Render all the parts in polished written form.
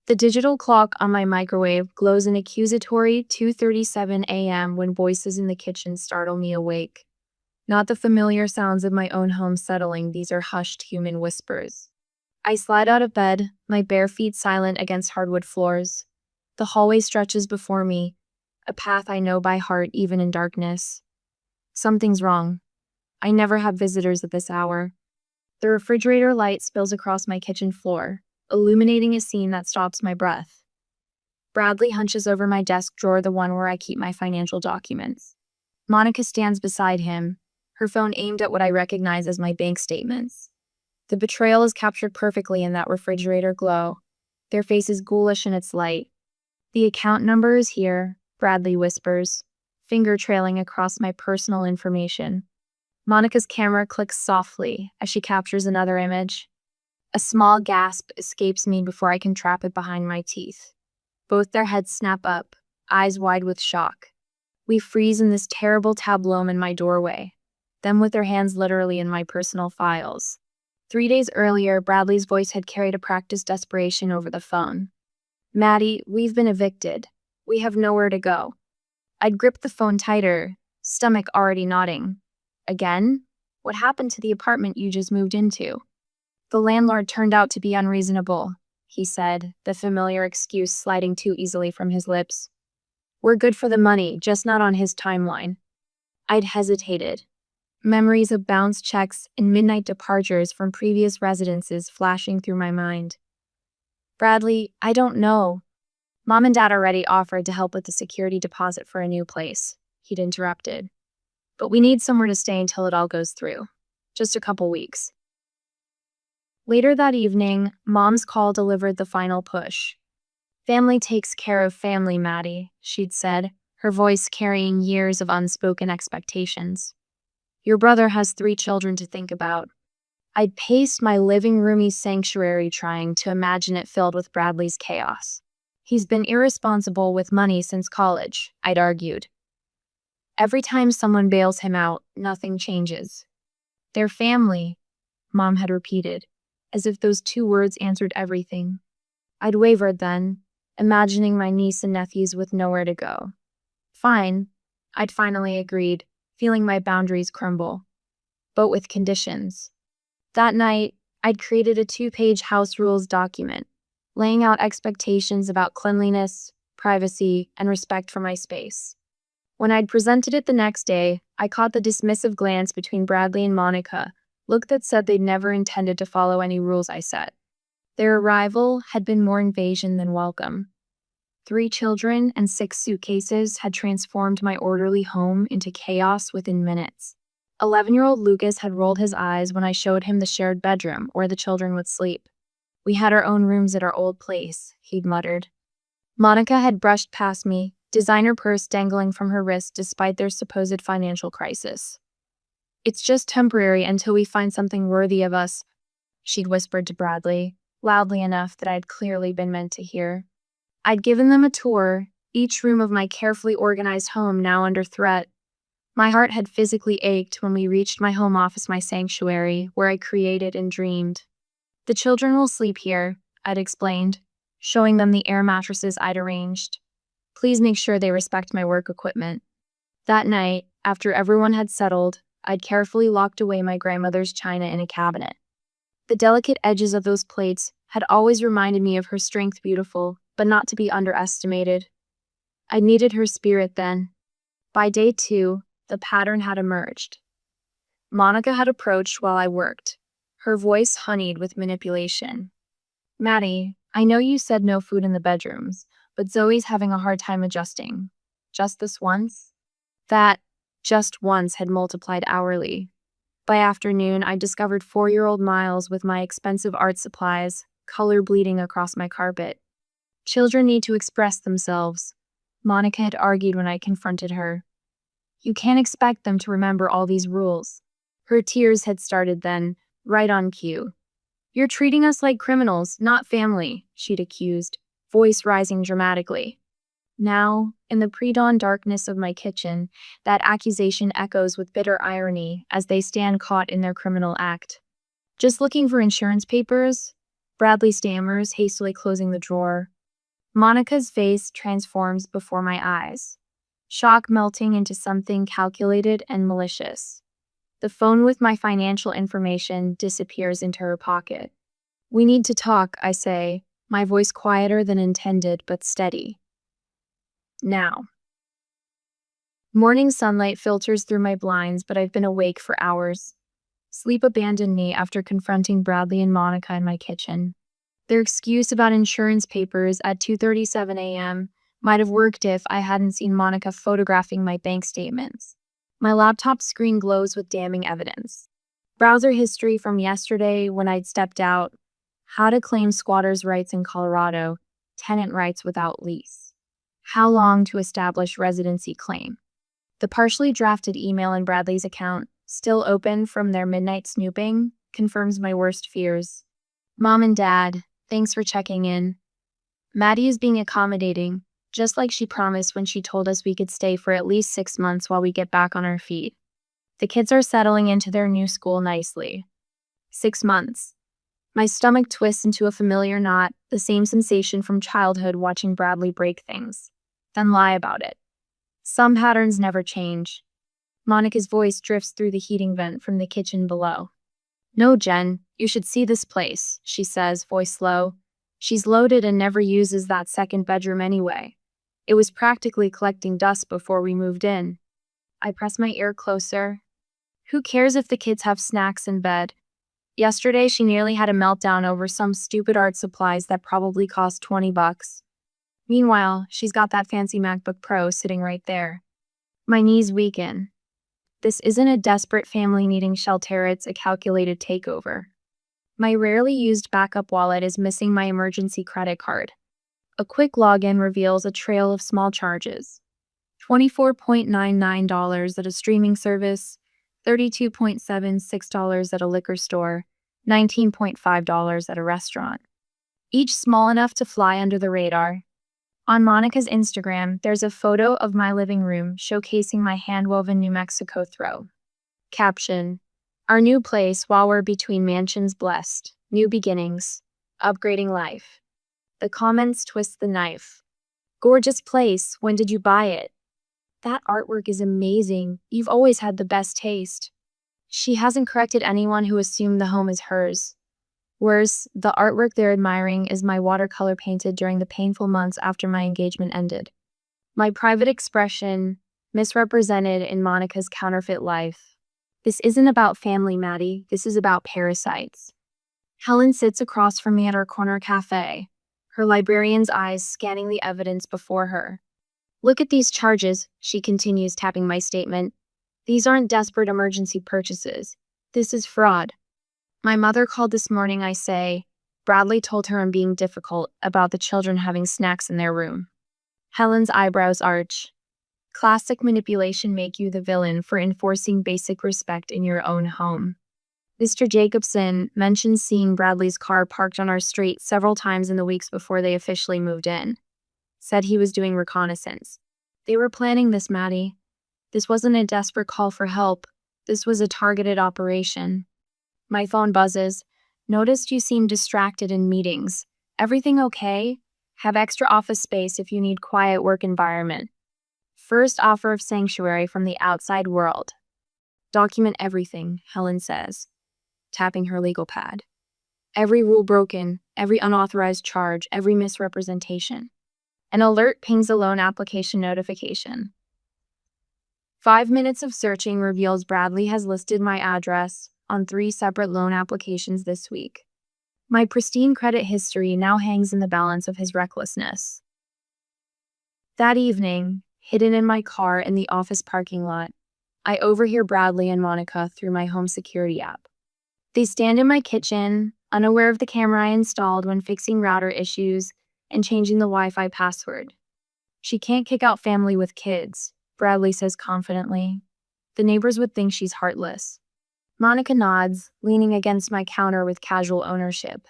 The digital clock on my microwave glows an accusatory 2:37 a.m. when voices in the kitchen startle me awake. Not the familiar sounds of my own home settling, these are hushed human whispers. I slide out of bed, my bare feet silent against hardwood floors. The hallway stretches before me, a path I know by heart even in darkness. Something's wrong. I never have visitors at this hour. The refrigerator light spills across my kitchen floor, illuminating a scene that stops my breath. Bradley hunches over my desk drawer, the one where I keep my financial documents. Monica stands beside him, her phone aimed at what I recognize as my bank statements. The betrayal is captured perfectly in that refrigerator glow, their faces ghoulish in its light. The account number is here, Bradley whispers, finger trailing across my personal information. Monica's camera clicks softly as she captures another image. A small gasp escapes me before I can trap it behind my teeth. Both their heads snap up, eyes wide with shock. We freeze in this terrible tableau in my doorway, them with their hands literally in my personal files. 3 days earlier, Bradley's voice had carried a practiced desperation over the phone. "Maddie, we've been evicted. We have nowhere to go." I'd gripped the phone tighter, stomach already knotting. "Again? What happened to the apartment you just moved into?" "The landlord turned out to be unreasonable," he said, the familiar excuse sliding too easily from his lips. "We're good for the money, just not on his timeline." I'd hesitated. Memories of bounced checks and midnight departures from previous residences flashing through my mind. "Bradley, I don't know. Mom and Dad already offered to help with the security deposit for a new place," he'd interrupted. "But we need somewhere to stay until it all goes through. Just a couple weeks." Later that evening, Mom's call delivered the final push. "Family takes care of family, Maddie," she'd said, her voice carrying years of unspoken expectations. "Your brother has 3 children to think about." I'd paced my living roomy sanctuary trying to imagine it filled with Bradley's chaos. "He's been irresponsible with money since college," I'd argued. "Every time someone bails him out, nothing changes." "Their family," Mom had repeated, as if those 2 words answered everything. I'd wavered then, imagining my niece and nephews with nowhere to go. "Fine," I'd finally agreed, feeling my boundaries crumble. But with conditions. That night, I'd created a 2-page house rules document, laying out expectations about cleanliness, privacy, and respect for my space. When I'd presented it the next day, I caught the dismissive glance between Bradley and Monica, look that said they'd never intended to follow any rules I set. Their arrival had been more invasion than welcome. 3 children and 6 suitcases had transformed my orderly home into chaos within minutes. 11-year-old Lucas had rolled his eyes when I showed him the shared bedroom where the children would sleep. "We had our own rooms at our old place," he'd muttered. Monica had brushed past me, designer purse dangling from her wrist despite their supposed financial crisis. "It's just temporary until we find something worthy of us," she'd whispered to Bradley, loudly enough that I'd clearly been meant to hear. I'd given them a tour, each room of my carefully organized home now under threat. My heart had physically ached when we reached my home office, my sanctuary, where I created and dreamed. "The children will sleep here," I'd explained, showing them the air mattresses I'd arranged. "Please make sure they respect my work equipment." That night, after everyone had settled, I'd carefully locked away my grandmother's china in a cabinet. The delicate edges of those plates had always reminded me of her strength, beautiful, but not to be underestimated. I needed her spirit then. By day 2, the pattern had emerged. Monica had approached while I worked, her voice honeyed with manipulation. "Maddie, I know you said no food in the bedrooms, but Zoe's having a hard time adjusting. Just this once?" That "just once" had multiplied hourly. By afternoon, I discovered 4-year-old Miles with my expensive art supplies, color bleeding across my carpet. "Children need to express themselves," Monica had argued when I confronted her. "You can't expect them to remember all these rules." Her tears had started then, right on cue. "You're treating us like criminals, not family," she'd accused, voice rising dramatically. Now, in the pre-dawn darkness of my kitchen, that accusation echoes with bitter irony as they stand caught in their criminal act. "Just looking for insurance papers?" Bradley stammers, hastily closing the drawer. Monica's face transforms before my eyes, shock melting into something calculated and malicious. The phone with my financial information disappears into her pocket. We need to talk, I say, my voice quieter than intended but steady. Now. Morning sunlight filters through my blinds, but I've been awake for hours. Sleep abandoned me after confronting Bradley and Monica in my kitchen. Their excuse about insurance papers at 2:37 a.m. might have worked if I hadn't seen Monica photographing my bank statements. My laptop screen glows with damning evidence. Browser history from yesterday when I'd stepped out. How to claim squatters' rights in Colorado. Tenant rights without lease. How long to establish residency claim. The partially drafted email in Bradley's account, still open from their midnight snooping, confirms my worst fears. Mom and Dad, thanks for checking in. Maddie is being accommodating, just like she promised when she told us we could stay for at least 6 months while we get back on our feet. The kids are settling into their new school nicely. 6 months. My stomach twists into a familiar knot, the same sensation from childhood watching Bradley break things, then lie about it. Some patterns never change. Monica's voice drifts through the heating vent from the kitchen below. No, Jen, you should see this place, she says, voice low. She's loaded and never uses that second bedroom anyway. It was practically collecting dust before we moved in. I press my ear closer. Who cares if the kids have snacks in bed? Yesterday, she nearly had a meltdown over some stupid art supplies that probably cost $20. Meanwhile, she's got that fancy MacBook Pro sitting right there. My knees weaken. This isn't a desperate family needing shelter, it's a calculated takeover. My rarely used backup wallet is missing my emergency credit card. A quick login reveals a trail of small charges. $24.99 at a streaming service, $32.76 at a liquor store, $19.5 at a restaurant. Each small enough to fly under the radar. On Monica's Instagram, there's a photo of my living room showcasing my hand-woven New Mexico throw. Caption: Our new place while we're between mansions blessed. New beginnings. Upgrading life. The comments twist the knife. Gorgeous place. When did you buy it? That artwork is amazing. You've always had the best taste. She hasn't corrected anyone who assumed the home is hers. Worse, the artwork they're admiring is my watercolor painted during the painful months after my engagement ended. My private expression, misrepresented in Monica's counterfeit life. This isn't about family, Maddie. This is about parasites. Helen sits across from me at our corner cafe, her librarian's eyes scanning the evidence before her. Look at these charges, she continues, tapping my statement. These aren't desperate emergency purchases. This is fraud. My mother called this morning, I say. Bradley told her I'm being difficult about the children having snacks in their room. Helen's eyebrows arch. Classic manipulation, make you the villain for enforcing basic respect in your own home. Mr. Jacobson mentioned seeing Bradley's car parked on our street several times in the weeks before they officially moved in. Said he was doing reconnaissance. They were planning this, Maddie. This wasn't a desperate call for help. This was a targeted operation. My phone buzzes. Noticed you seem distracted in meetings. Everything okay? Have extra office space if you need quiet work environment. First offer of sanctuary from the outside world. Document everything, Helen says, tapping her legal pad. Every rule broken, every unauthorized charge, every misrepresentation. An alert pings a loan application notification. 5 minutes of searching reveals Bradley has listed my address on 3 separate loan applications this week. My pristine credit history now hangs in the balance of his recklessness. That evening, hidden in my car in the office parking lot, I overhear Bradley and Monica through my home security app. They stand in my kitchen, unaware of the camera I installed when fixing router issues and changing the Wi-Fi password. She can't kick out family with kids, Bradley says confidently. The neighbors would think she's heartless. Monica nods, leaning against my counter with casual ownership.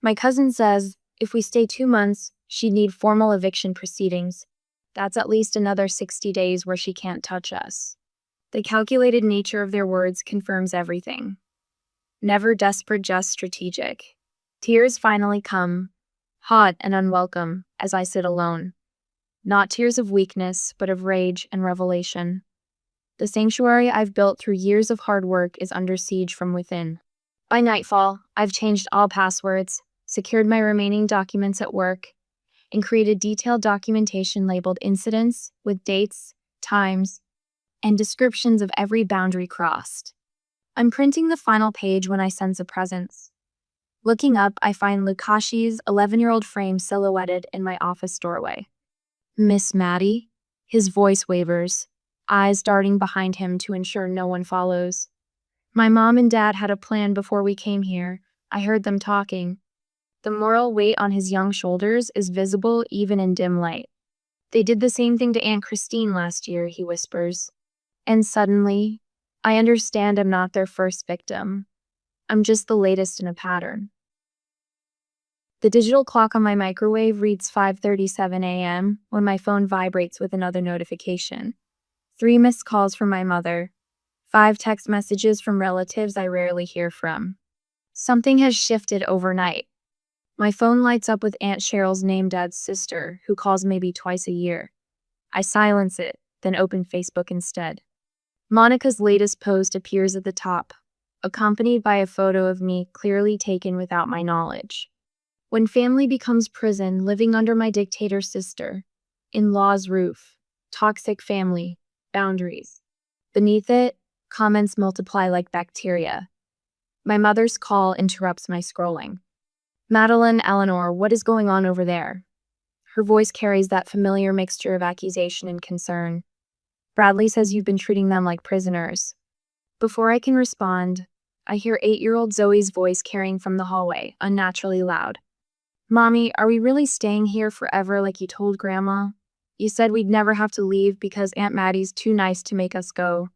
My cousin says if we stay 2 months, she'd need formal eviction proceedings. That's at least another 60 days where she can't touch us. The calculated nature of their words confirms everything. Never desperate, just strategic. Tears finally come. hot and unwelcome, as I sit alone. Not tears of weakness, but of rage and revelation. The sanctuary I've built through years of hard work is under siege from within. By nightfall, I've changed all passwords, secured my remaining documents at work, and created detailed documentation labeled incidents with dates, times, and descriptions of every boundary crossed. I'm printing the final page when I sense a presence. Looking up, I find Lukashi's 11-year-old frame silhouetted in my office doorway. Miss Maddie? His voice wavers, eyes darting behind him to ensure no one follows. My mom and dad had a plan before we came here. I heard them talking. The moral weight on his young shoulders is visible even in dim light. They did the same thing to Aunt Christine last year, he whispers. And suddenly, I understand I'm not their first victim. I'm just the latest in a pattern. The digital clock on my microwave reads 5:37 a.m. when my phone vibrates with another notification. 3 missed calls from my mother. 5 text messages from relatives I rarely hear from. Something has shifted overnight. My phone lights up with Aunt Cheryl's name Dad's sister, who calls maybe twice a year. I silence it, then open Facebook instead. Monica's latest post appears at the top, accompanied by a photo of me clearly taken without my knowledge. When family becomes prison, living under my dictator sister, in-law's roof, toxic family, boundaries. Beneath it, comments multiply like bacteria. My mother's call interrupts my scrolling. Madeline, Eleanor, what is going on over there? Her voice carries that familiar mixture of accusation and concern. Bradley says you've been treating them like prisoners. Before I can respond, I hear 8-year-old Zoe's voice carrying from the hallway, unnaturally loud. Mommy, are we really staying here forever like you told Grandma? You said we'd never have to leave because Aunt Maddie's too nice to make us go.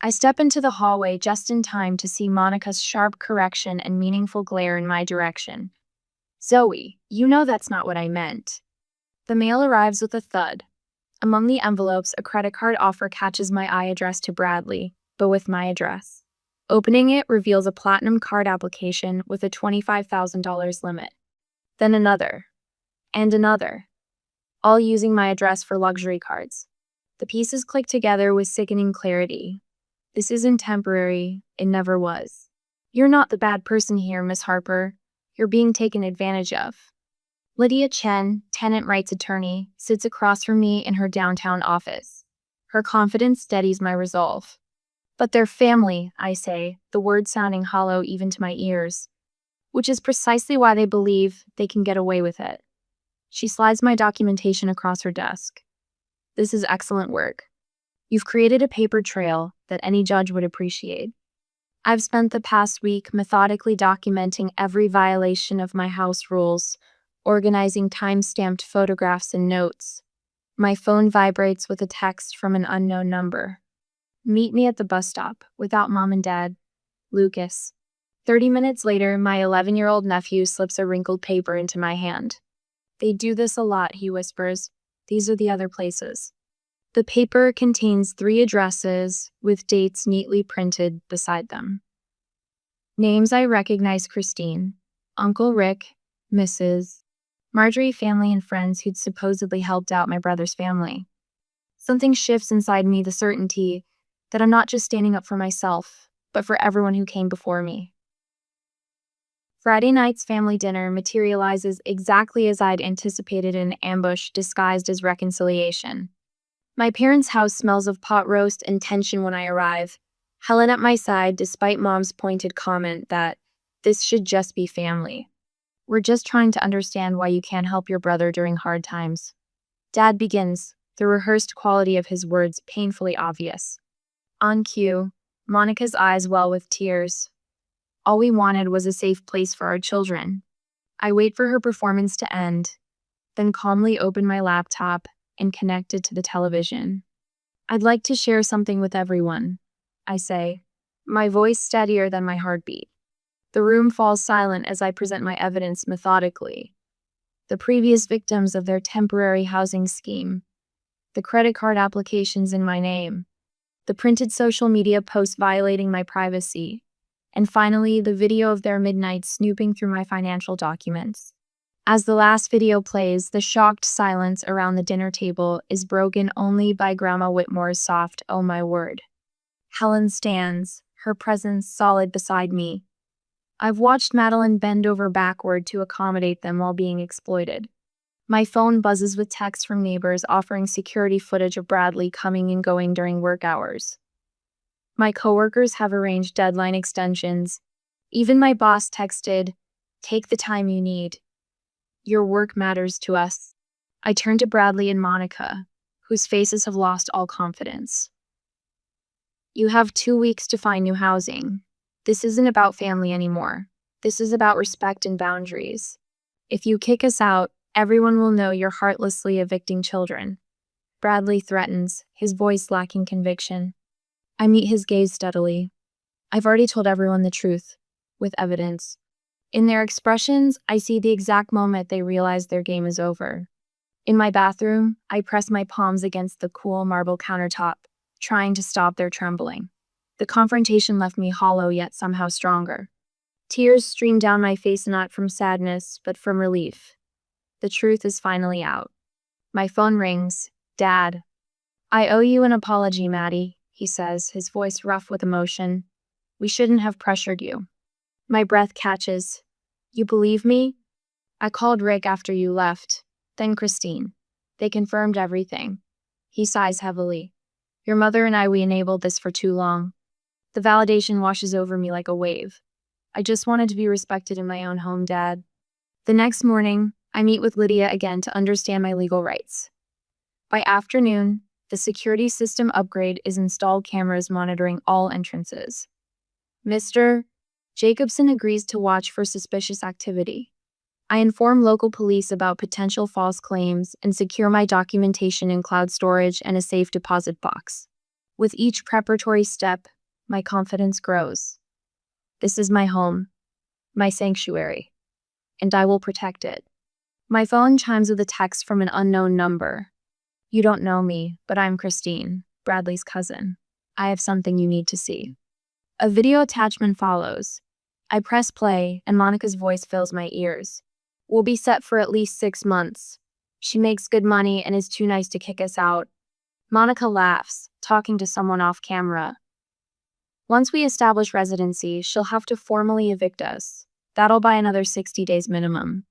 I step into the hallway just in time to see Monica's sharp correction and meaningful glare in my direction. Zoe, you know that's not what I meant. The mail arrives with a thud. Among the envelopes, a credit card offer catches my eye addressed to Bradley, but with my address. Opening it reveals a platinum card application with a $25,000 limit. Then another. And another. All using my address for luxury cards. The pieces click together with sickening clarity. This isn't temporary. It never was. You're not the bad person here, Miss Harper. You're being taken advantage of. Lydia Chen, tenant rights attorney, sits across from me in her downtown office. Her confidence steadies my resolve. But they're family, I say, the word sounding hollow even to my ears. Which is precisely why they believe they can get away with it. She slides my documentation across her desk. This is excellent work. You've created a paper trail that any judge would appreciate. I've spent the past week methodically documenting every violation of my house rules, organizing time-stamped photographs and notes. My phone vibrates with a text from an unknown number. Meet me at the bus stop, without Mom and Dad. Lucas. 30 minutes later, my 11-year-old nephew slips a wrinkled paper into my hand. They do this a lot, he whispers. These are the other places. The paper contains 3 addresses with dates neatly printed beside them. Names I recognize: Christine, Uncle Rick, Mrs. Marjorie, family and friends who'd supposedly helped out my brother's family. Something shifts inside me, the certainty that I'm not just standing up for myself, but for everyone who came before me. Friday night's family dinner materializes exactly as I'd anticipated in an ambush disguised as reconciliation. My parents' house smells of pot roast and tension when I arrive, Helen at my side despite Mom's pointed comment that this should just be family. We're just trying to understand why you can't help your brother during hard times. Dad begins, the rehearsed quality of his words painfully obvious. On cue, Monica's eyes well with tears. All we wanted was a safe place for our children. I wait for her performance to end, then calmly open my laptop and connect it to the television. I'd like to share something with everyone, I say, my voice steadier than my heartbeat. The room falls silent as I present my evidence methodically. The previous victims of their temporary housing scheme, the credit card applications in my name, the printed social media posts violating my privacy, and finally the video of their midnight snooping through my financial documents. As the last video plays, the shocked silence around the dinner table is broken only by Grandma Whitmore's soft, "Oh my word." Helen stands, her presence solid beside me. I've watched Madeline bend over backward to accommodate them while being exploited. My phone buzzes with texts from neighbors offering security footage of Bradley coming and going during work hours. My coworkers have arranged deadline extensions. Even my boss texted, "Take the time you need. Your work matters to us." I turn to Bradley and Monica, whose faces have lost all confidence. "You have 2 weeks to find new housing. This isn't about family anymore. This is about respect and boundaries. If you kick us out, everyone will know you're heartlessly evicting children." Bradley threatens, his voice lacking conviction. I meet his gaze steadily. I've already told everyone the truth, with evidence. In their expressions, I see the exact moment they realize their game is over. In my bathroom, I press my palms against the cool marble countertop, trying to stop their trembling. The confrontation left me hollow yet somehow stronger. Tears stream down my face, not from sadness, but from relief. The truth is finally out. My phone rings. "Dad." "I owe you an apology, Maddie," he says, his voice rough with emotion. "We shouldn't have pressured you." My breath catches. "You believe me?" "I called Rick after you left, then Christine. They confirmed everything." He sighs heavily. "Your mother and we enabled this for too long." The validation washes over me like a wave. I just wanted to be respected in my own home, Dad. The next morning, I meet with Lydia again to understand my legal rights. By afternoon, the security system upgrade is installed, cameras monitoring all entrances. Mr. Jacobson agrees to watch for suspicious activity. I inform local police about potential false claims and secure my documentation in cloud storage and a safe deposit box. With each preparatory step, my confidence grows. This is my home, my sanctuary, and I will protect it. My phone chimes with a text from an unknown number. "You don't know me, but I'm Christine, Bradley's cousin. I have something you need to see." A video attachment follows. I press play, and Monica's voice fills my ears. "We'll be set for at least 6 months. She makes good money and is too nice to kick us out." Monica laughs, talking to someone off camera. "Once we establish residency, she'll have to formally evict us. That'll buy another 60 days minimum."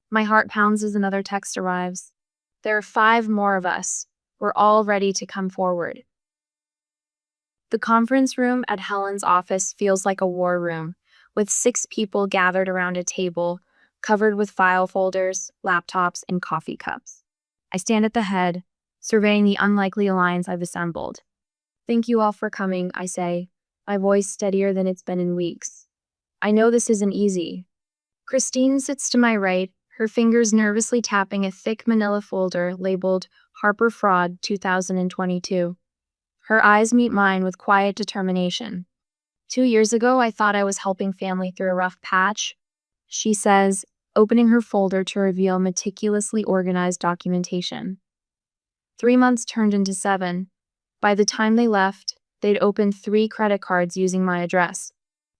My heart pounds as another text arrives. "There are 5 more of us. We're all ready to come forward." The conference room at Helen's office feels like a war room, with 6 people gathered around a table, covered with file folders, laptops, and coffee cups. I stand at the head, surveying the unlikely alliance I've assembled. "Thank you all for coming," I say, my voice steadier than it's been in weeks. "I know this isn't easy." Christine sits to my right, her fingers nervously tapping a thick manila folder labeled Harper Fraud 2022. Her eyes meet mine with quiet determination. "2 years ago, I thought I was helping family through a rough patch," she says, opening her folder to reveal meticulously organized documentation. 3 months turned into 7. By the time they left, they'd opened 3 credit cards using my address.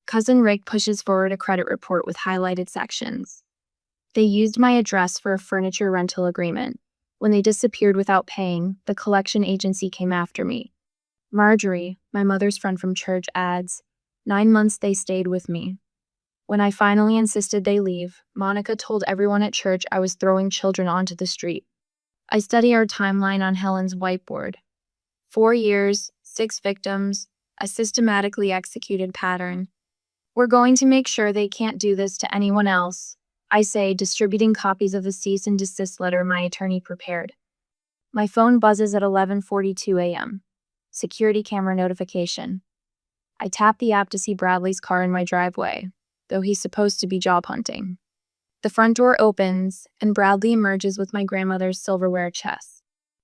Cousin Rick pushes forward a credit report with highlighted sections. They used my address for a furniture rental agreement. When they disappeared without paying, the collection agency came after me. Marjorie, my mother's friend from church, adds, 9 months they stayed with me. When I finally insisted they leave, Monica told everyone at church I was throwing children onto the street. I study our timeline on Helen's whiteboard. 4 years, 6 victims, a systematically executed pattern. "We're going to make sure they can't do this to anyone else," I say, distributing copies of the cease and desist letter my attorney prepared. My phone buzzes at 11:42 a.m. Security camera notification. I tap the app to see Bradley's car in my driveway, though he's supposed to be job hunting. The front door opens, and Bradley emerges with my grandmother's silverware chest.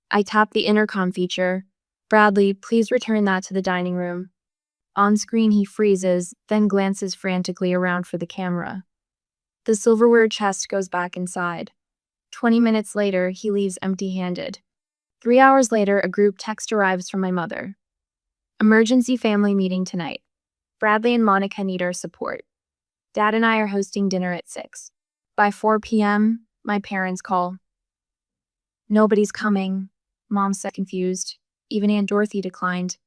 I tap the intercom feature. "Bradley, please return that to the dining room." On screen, he freezes, then glances frantically around for the camera. The silverware chest goes back inside. 20 minutes later, he leaves empty-handed. 3 hours later, a group text arrives from my mother. "Emergency family meeting tonight. Bradley and Monica need our support. Dad and I are hosting dinner at 6. By 4 p.m., My parents call. Nobody's coming, Mom said confused. Even Aunt Dorothy declined.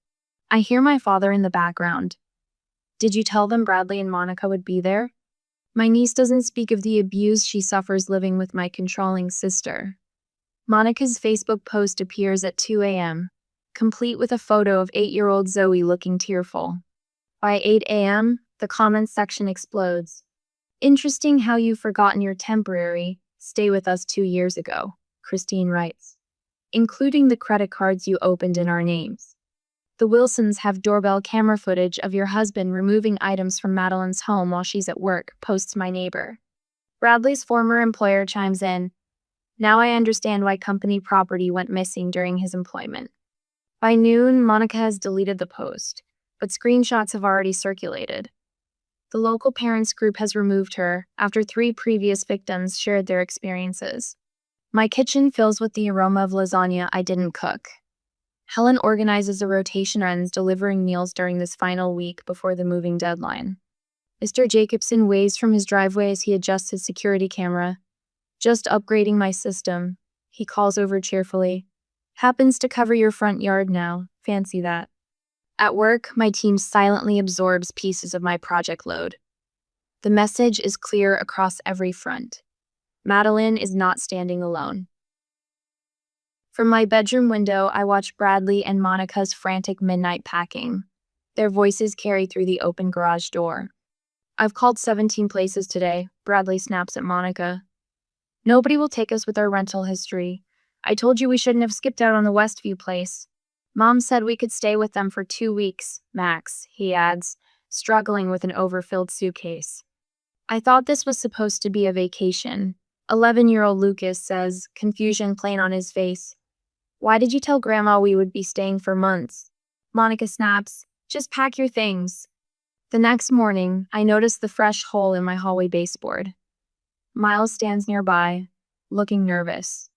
I hear my father in the background. Did you tell them Bradley and Monica would be there? My niece doesn't speak of the abuse she suffers living with my controlling sister. Monica's Facebook post appears at 2 a.m., complete with a photo of 8-year-old Zoe looking tearful. By 8 a.m., the comments section explodes. Interesting how you've forgotten your temporary stay with us 2 years ago, Christine writes, including the credit cards you opened in our names. The Wilsons have doorbell camera footage of your husband removing items from Madeline's home while she's at work, posts my neighbor. Bradley's former employer chimes in. Now I understand why company property went missing during his employment. By noon, Monica has deleted the post, but screenshots have already circulated. The local parents group has removed her after 3 previous victims shared their experiences. My kitchen fills with the aroma of lasagna I didn't cook. Helen organizes a rotation runs delivering meals during this final week before the moving deadline. Mr. Jacobson waves from his driveway as he adjusts his security camera. Just upgrading my system, he calls over cheerfully. Happens to cover your front yard now, fancy that. At work, my team silently absorbs pieces of my project load. The message is clear across every front. Madeline is not standing alone. From my bedroom window, I watch Bradley and Monica's frantic midnight packing. Their voices carry through the open garage door. I've called 17 places today, Bradley snaps at Monica. Nobody will take us with our rental history. I told you we shouldn't have skipped out on the Westview place. Mom said we could stay with them for 2 weeks, max, he adds, struggling with an overfilled suitcase. I thought this was supposed to be a vacation. 11-year-old Lucas says, confusion plain on his face. Why did you tell Grandma we would be staying for months? Monica snaps, just pack your things. The next morning, I notice the fresh hole in my hallway baseboard. Miles stands nearby, looking nervous.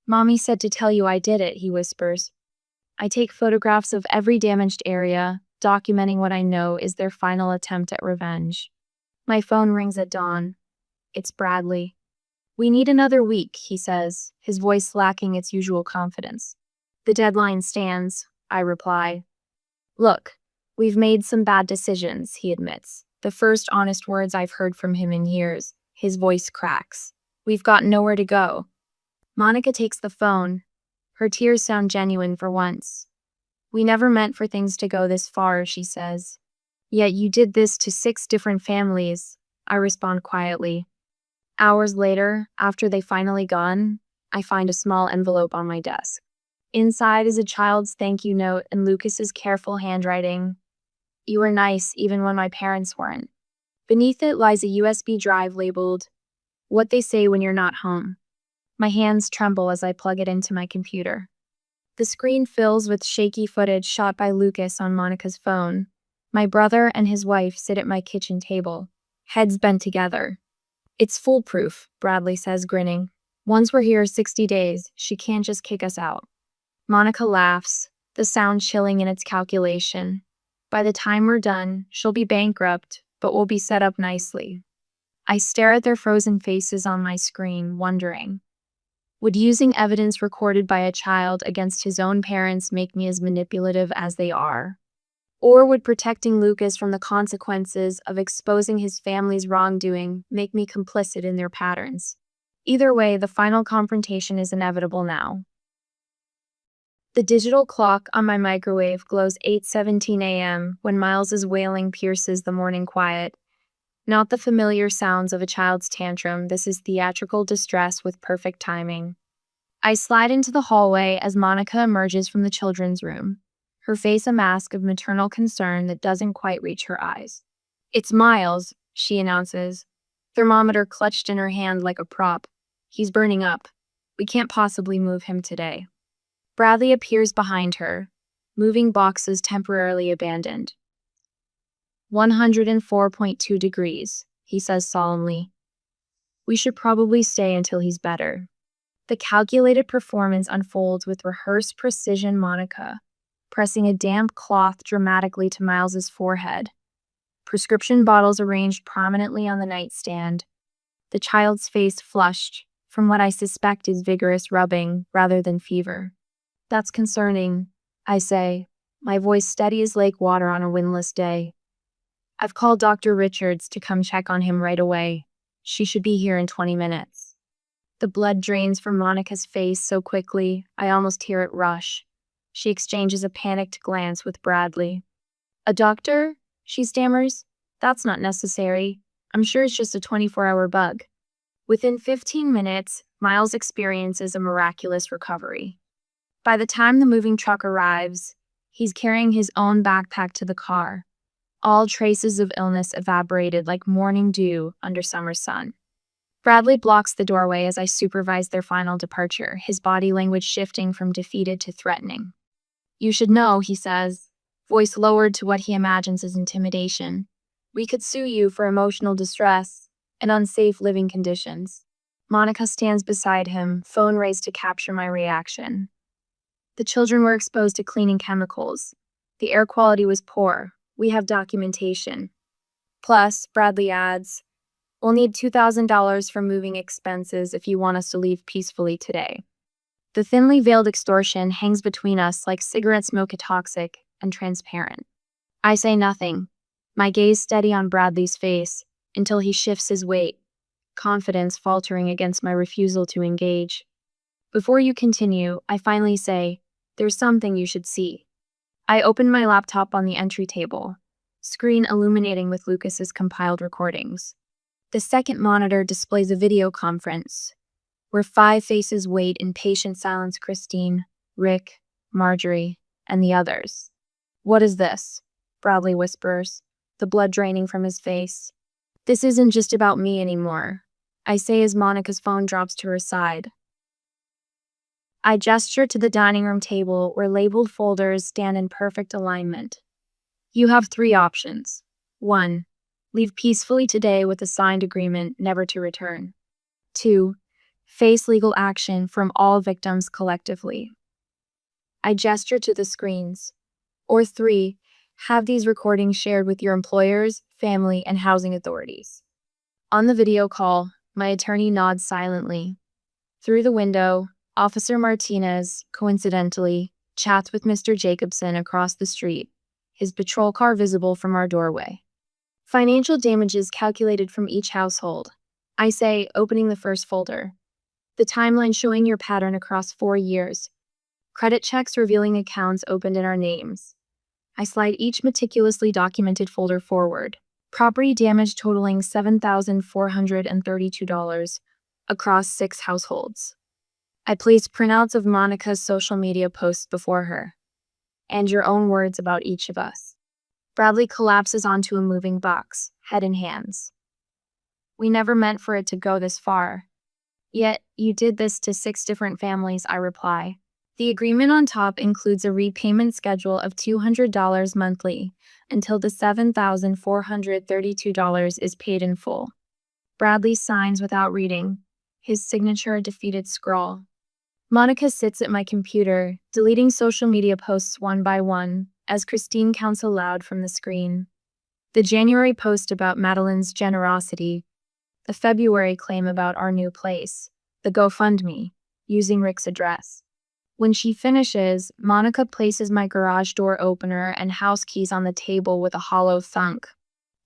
Mommy said to tell you I did it, he whispers. I take photographs of every damaged area, documenting what I know is their final attempt at revenge. My phone rings at dawn. It's Bradley. We need another week, he says, his voice lacking its usual confidence. The deadline stands, I reply. Look, we've made some bad decisions, he admits. The first honest words I've heard from him in years. His voice cracks. We've got nowhere to go. Monica takes the phone. Her tears sound genuine for once. We never meant for things to go this far, she says. Yet you did this to 6 different families, I respond quietly. Hours later, after they finally gone, I find a small envelope on my desk. Inside is a child's thank you note and Lucas's careful handwriting. You were nice even when my parents weren't. Beneath it lies a USB drive labeled, What They Say When You're Not Home. My hands tremble as I plug it into my computer. The screen fills with shaky footage shot by Lucas on Monica's phone. My brother and his wife sit at my kitchen table, heads bent together. It's foolproof, Bradley says, grinning. Once we're here 60 days, she can't just kick us out. Monica laughs, the sound chilling in its calculation. By the time we're done, she'll be bankrupt, but we'll be set up nicely. I stare at their frozen faces on my screen, wondering, would using evidence recorded by a child against his own parents make me as manipulative as they are? Or would protecting Lucas from the consequences of exposing his family's wrongdoing make me complicit in their patterns? Either way, the final confrontation is inevitable now. The digital clock on my microwave glows 8:17 a.m. when Miles's wailing pierces the morning quiet. Not the familiar sounds of a child's tantrum, this is theatrical distress with perfect timing. I slide into the hallway as Monica emerges from the children's room, her face a mask of maternal concern that doesn't quite reach her eyes. It's Miles, she announces, thermometer clutched in her hand like a prop. He's burning up. We can't possibly move him today. Bradley appears behind her, moving boxes temporarily abandoned. 104.2 degrees, he says solemnly. We should probably stay until he's better. The calculated performance unfolds with rehearsed precision. Monica pressing a damp cloth dramatically to Miles's forehead. Prescription bottles arranged prominently on the nightstand. The child's face flushed, from what I suspect is vigorous rubbing rather than fever. That's concerning, I say, my voice steady as lake water on a windless day. I've called Dr. Richards to come check on him right away. She should be here in 20 minutes. The blood drains from Monica's face so quickly, I almost hear it rush. She exchanges a panicked glance with Bradley. A doctor? She stammers. That's not necessary. I'm sure it's just a 24-hour bug. Within 15 minutes, Miles experiences a miraculous recovery. By the time the moving truck arrives, he's carrying his own backpack to the car. All traces of illness evaporated like morning dew under summer sun. Bradley blocks the doorway as I supervise their final departure, his body language shifting from defeated to threatening. You should know, he says, voice lowered to what he imagines as intimidation. We could sue you for emotional distress and unsafe living conditions. Monica stands beside him, phone raised to capture my reaction. The children were exposed to cleaning chemicals. The air quality was poor. We have documentation. Plus, Bradley adds, we'll need $2,000 for moving expenses if you want us to leave peacefully today. The thinly veiled extortion hangs between us like cigarette smoke, toxic and transparent. I say nothing, my gaze steady on Bradley's face until he shifts his weight, confidence faltering against my refusal to engage. Before you continue, I finally say, there's something you should see. I open my laptop on the entry table, screen illuminating with Lucas's compiled recordings. The second monitor displays a video conference, where 5 faces wait in patient silence: Christine, Rick, Marjorie, and the others. What is this? Bradley whispers, the blood draining from his face. This isn't just about me anymore, I say as Monica's phone drops to her side. I gesture to the dining room table where labeled folders stand in perfect alignment. You have 3 options. 1. Leave peacefully today with a signed agreement never to return. 2. Face legal action from all victims collectively. I gesture to the screens. Or 3. Have these recordings shared with your employers, family, and housing authorities. On the video call, my attorney nods silently. Through the window, Officer Martinez, coincidentally, chats with Mr. Jacobson across the street, his patrol car visible from our doorway. Financial damages calculated from each household. I say, opening the first folder. The timeline showing your pattern across 4 years. Credit checks revealing accounts opened in our names. I slide each meticulously documented folder forward. Property damage totaling $7,432 across 6 households. I place printouts of Monica's social media posts before her, and your own words about each of us. Bradley collapses onto a moving box, head in hands. We never meant for it to go this far. Yet, you did this to 6 different families, I reply. The agreement on top includes a repayment schedule of $200 monthly until the $7,432 is paid in full. Bradley signs without reading, his signature a defeated scrawl. Monica sits at my computer, deleting social media posts one by one, as Christine counts aloud from the screen. The January post about Madeline's generosity, the February claim about our new place, the GoFundMe, using Rick's address. When she finishes, Monica places my garage door opener and house keys on the table with a hollow thunk.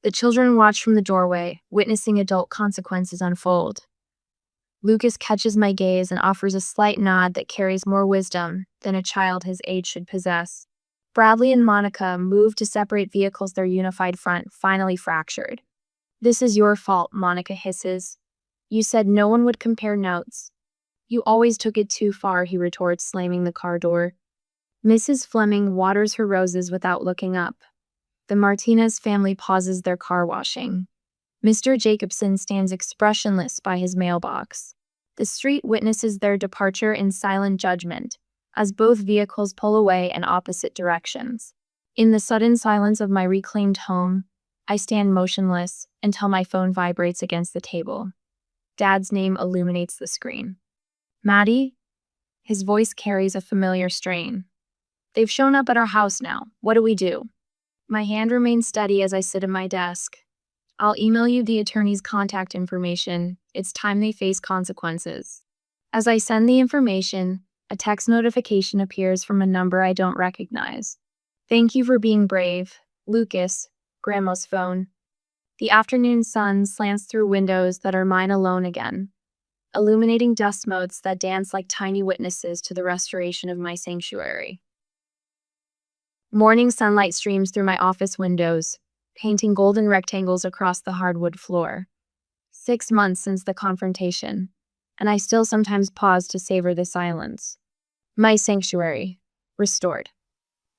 The children watch from the doorway, witnessing adult consequences unfold. Lucas catches my gaze and offers a slight nod that carries more wisdom than a child his age should possess. Bradley and Monica move to separate vehicles, their unified front finally fractured. This is your fault, Monica hisses. You said no one would compare notes. You always took it too far, he retorts, slamming the car door. Mrs. Fleming waters her roses without looking up. The Martinez family pauses their car washing. Mr. Jacobson stands expressionless by his mailbox. The street witnesses their departure in silent judgment, as both vehicles pull away in opposite directions. In the sudden silence of my reclaimed home, I stand motionless until my phone vibrates against the table. Dad's name illuminates the screen. Maddie? His voice carries a familiar strain. They've shown up at our house now. What do we do? My hand remains steady as I sit at my desk. I'll email you the attorney's contact information. It's time they face consequences. As I send the information, a text notification appears from a number I don't recognize. Thank you for being brave, Lucas, Grandma's phone. The afternoon sun slants through windows that are mine alone again, illuminating dust motes that dance like tiny witnesses to the restoration of my sanctuary. Morning sunlight streams through my office windows, painting golden rectangles across the hardwood floor. 6 months since the confrontation, and I still sometimes pause to savor the silence. My sanctuary, restored.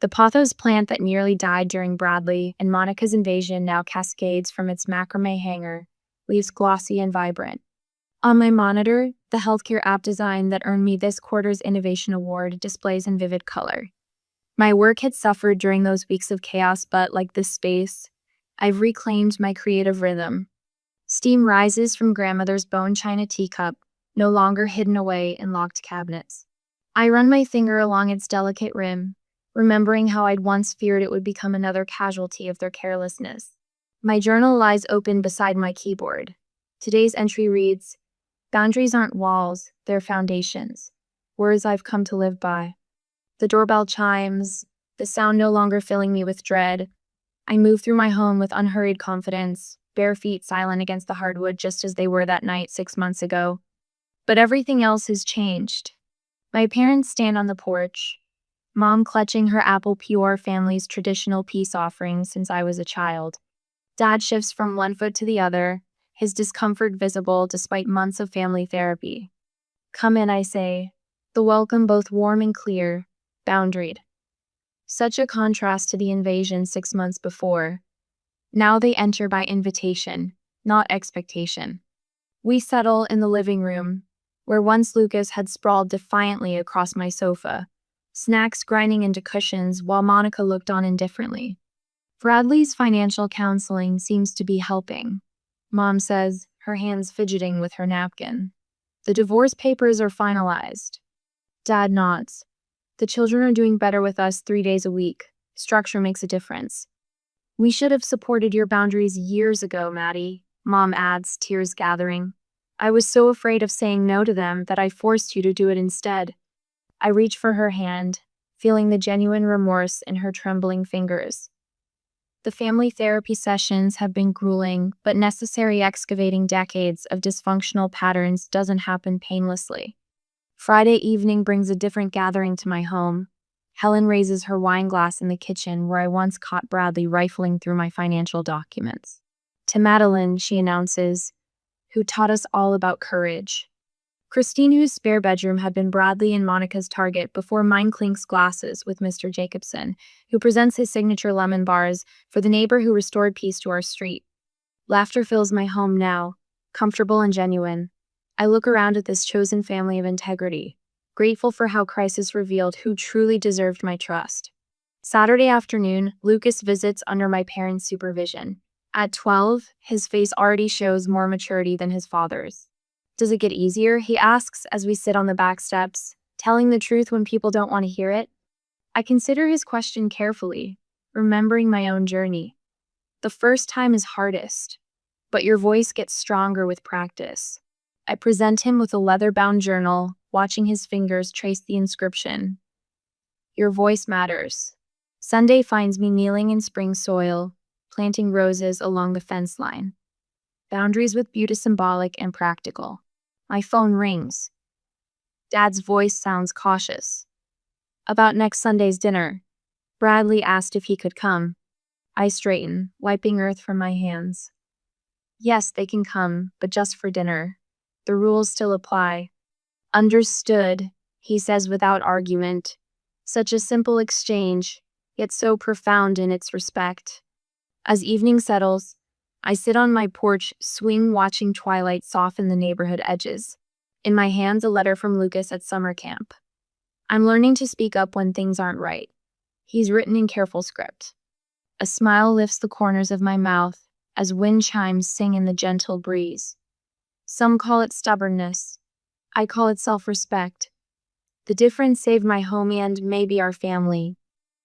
The pothos plant that nearly died during Bradley and Monica's invasion now cascades from its macrame hanger, leaves glossy and vibrant. On my monitor, the healthcare app design that earned me this quarter's Innovation Award displays in vivid color. My work had suffered during those weeks of chaos, but like this space, I've reclaimed my creative rhythm. Steam rises from grandmother's bone china teacup, no longer hidden away in locked cabinets. I run my finger along its delicate rim, remembering how I'd once feared it would become another casualty of their carelessness. My journal lies open beside my keyboard. Today's entry reads, "Boundaries aren't walls, they're foundations. Words I've come to live by." The doorbell chimes, the sound no longer filling me with dread. I move through my home with unhurried confidence, bare feet silent against the hardwood just as they were that night 6 months ago. But everything else has changed. My parents stand on the porch, Mom clutching her Apple Pure family's traditional peace offering since I was a child. Dad shifts from one foot to the other, his discomfort visible despite months of family therapy. "Come in," I say, the welcome both warm and clear, boundaried. Such a contrast to the invasion 6 months before. Now they enter by invitation, not expectation. We settle in the living room, where once Lucas had sprawled defiantly across my sofa, snacks grinding into cushions while Monica looked on indifferently. Bradley's financial counseling seems to be helping, Mom says, her hands fidgeting with her napkin. The divorce papers are finalized. Dad nods. The children are doing better with us 3 days a week. Structure makes a difference. "We should have supported your boundaries years ago, Maddie," Mom adds, tears gathering. "I was so afraid of saying no to them that I forced you to do it instead." I reach for her hand, feeling the genuine remorse in her trembling fingers. The family therapy sessions have been grueling, but necessary. Excavating decades of dysfunctional patterns doesn't happen painlessly. Friday evening brings a different gathering to my home. Helen raises her wine glass in the kitchen where I once caught Bradley rifling through my financial documents. To Madeline, she announces, "who taught us all about courage." Christine, whose spare bedroom had been Bradley and Monica's target before mine, clinks glasses with Mr. Jacobson, who presents his signature lemon bars for the neighbor who restored peace to our street. Laughter fills my home now, comfortable and genuine. I look around at this chosen family of integrity, grateful for how crisis revealed who truly deserved my trust. Saturday afternoon, Lucas visits under my parents' supervision. At 12, his face already shows more maturity than his father's. "Does it get easier?" he asks as we sit on the back steps, telling the truth when people don't want to hear it. I consider his question carefully, remembering my own journey. The first time is hardest, but your voice gets stronger with practice. I present him with a leather-bound journal, watching his fingers trace the inscription. "Your voice matters." Sunday finds me kneeling in spring soil, planting roses along the fence line. Boundaries with beauty, symbolic and practical. My phone rings. Dad's voice sounds cautious. "About next Sunday's dinner." Bradley asked if he could come. I straighten, wiping earth from my hands. "Yes, they can come, but just for dinner. The rules still apply." "Understood," he says without argument. Such a simple exchange, yet so profound in its respect. As evening settles, I sit on my porch swing, watching twilight soften the neighborhood edges. In my hands, a letter from Lucas at summer camp. I'm learning to speak up when things aren't right. He's written in careful script. A smile lifts the corners of my mouth as wind chimes sing in the gentle breeze. Some call it stubbornness. I call it self-respect. The difference saved my homie and maybe our family.